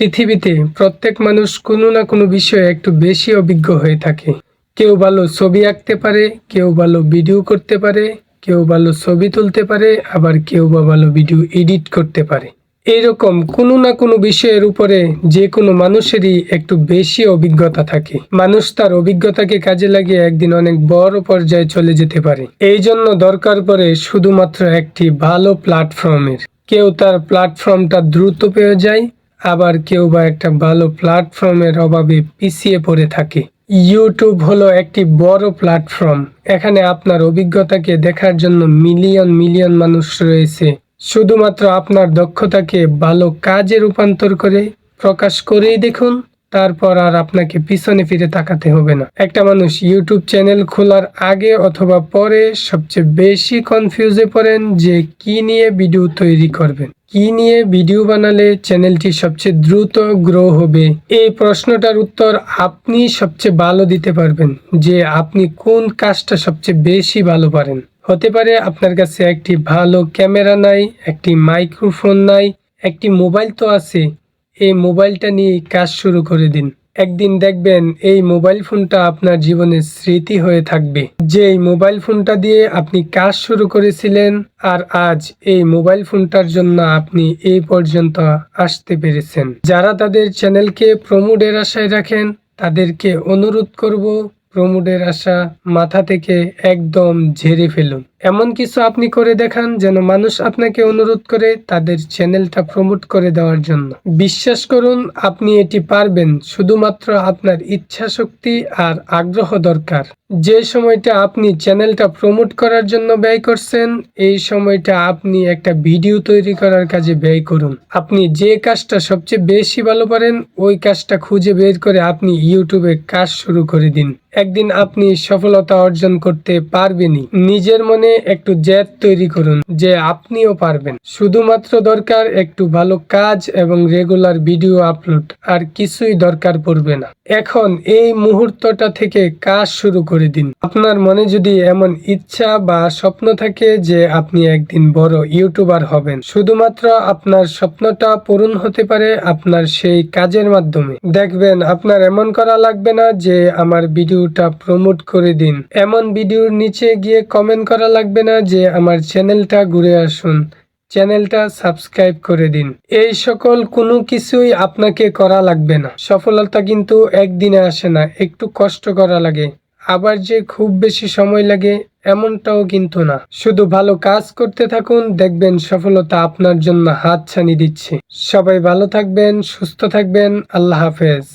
পৃথিবীতে প্রত্যেক মানুষ কোনো না কোনো বিষয়ে একটু বেশি অভিজ্ঞ হয়ে থাকে। কেউ ভালো ছবি আঁকতে পারে, কেউ ভালো ভিডিও করতে পারে, কেউ ভালো ছবি তুলতে পারে, আবার কেউ বা ভালো ভিডিও এডিট করতে পারে। এইরকম কোনো না কোনো বিষয়ের উপরে যে কোনো মানুষেরই একটু বেশি অভিজ্ঞতা থাকে। মানুষ তার অভিজ্ঞতাকে কাজে লাগিয়ে একদিন অনেক বড় পর্যায়ে চলে যেতে পারে। এই জন্য দরকার পড়ে শুধুমাত্র একটি ভালো প্ল্যাটফর্মের। কেউ তার প্ল্যাটফর্মটা দ্রুত পেয়ে যায়, আবার কেউ বা একটা ভালো প্ল্যাটফর্মের অভাবে পিছিয়ে পড়ে থাকে। ইউটিউব হলো একটি বড় প্ল্যাটফর্ম। এখানে আপনার অভিজ্ঞতাকে দেখার জন্য মিলিয়ন মিলিয়ন মানুষ রয়েছে। শুধুমাত্র আপনার দক্ষতাকে ভালো কাজে রূপান্তর করে প্রকাশ করেই দেখুন, তারপর আর আপনাকে পিছনে ফিরে তাকাতে হবে না। একটা মানুষ ইউটিউব চ্যানেল খোলার আগে অথবা পরে সবচেয়ে বেশি কনফিউজে পড়েন যে কি নিয়ে ভিডিও তৈরি করবেন, কি নিয়ে ভিডিও বানালে চ্যানেলটি সবচেয়ে দ্রুত গ্রো হবে। এই প্রশ্নটার উত্তর আপনি সবচেয়ে ভালো দিতে পারবেন, যে আপনি কোন কাজটা সবচেয়ে বেশি ভালো পারেন। হতে পারে আপনার কাছে একটি ভালো ক্যামেরা নাই, একটি মাইক্রোফোন নাই, একটি মোবাইল তো আছে। এই মোবাইলটা নিয়ে কাজ শুরু করে দিন। একদিন দেখবেন এই মোবাইল ফোনটা আপনার জীবনের স্মৃতি হয়ে থাকবে, যে এই মোবাইল ফোনটা দিয়ে আপনি কাজ শুরু করেছিলেন, আর আজ এই মোবাইল ফোনটার জন্য আপনি এই পর্যন্ত আসতে পেরেছেন। যারা তাদের চ্যানেলকে প্রমোটের আশায় রাখেন, তাদেরকে অনুরোধ করব, প্রমোটের আশা মাথা থেকে একদম ঝেড়ে ফেলুন। এমন কিছু আপনি করে দেখান যেন মানুষ আপনাকে অনুরোধ করে তাদের চ্যানেলটা প্রমোট করে দেওয়ার জন্য। বিশ্বাস করুন, আপনি এটি পারবেন। শুধুমাত্র আপনার ইচ্ছা শক্তি আর আগ্রহ দরকার। যে সময়টা আপনি চ্যানেলটা প্রমোট করার জন্য ব্যয় করছেন, এই সময়টা আপনি একটা ভিডিও তৈরি করার কাজে ব্যয় করুন। আপনি যে কাজটা সবচেয়ে বেশি ভালো পারেন, ওই কাজটা খুঁজে বের করে আপনি ইউটিউবে কাজ শুরু করে দিন। একদিন আপনি সফলতা অর্জন করতে পারবেনই। নিজের মনে একটু জেদ তৈরি করুন যে আপনিও পারবেন। শুধুমাত্র দরকার একটু ভালো কাজ এবং রেগুলার ভিডিও আপলোড, আর কিছুই দরকার পড়বে না। এখন এই মুহূর্তটা থেকে কাজ শুরু করে দিন। আপনার মনে যদি এমন ইচ্ছা বা স্বপ্ন থাকে যে আপনি একদিন বড় ইউটিউবার হবেন, শুধুমাত্র আপনার স্বপ্নটা পূরণ হতে পারে আপনার সেই কাজের মাধ্যমে। দেখবেন আপনার এমন করা লাগবে না যে আমার ভিডিওটা প্রমোট করে দিন, এমন ভিডিওর নিচে গিয়ে কমেন্ট করা লাগবে না যে আমার চ্যানেলটা ঘুরে আসুন, চ্যানেলটা সাবস্ক্রাইব করে দিন। এই সকল কোনো কিছুই আপনাকে করা লাগবে না। সফলতা কিন্তু একদিনে আসে না, একটু কষ্ট করা লাগে। আবার যে খুব বেশি সময় লাগে এমনটাও কিন্তু না। শুধু ভালো কাজ করতে থাকুন, দেখবেন সফলতা আপনার জন্য হাতছানি দিচ্ছে। সবাই ভালো থাকবেন, সুস্থ থাকবেন। আল্লাহ হাফেজ।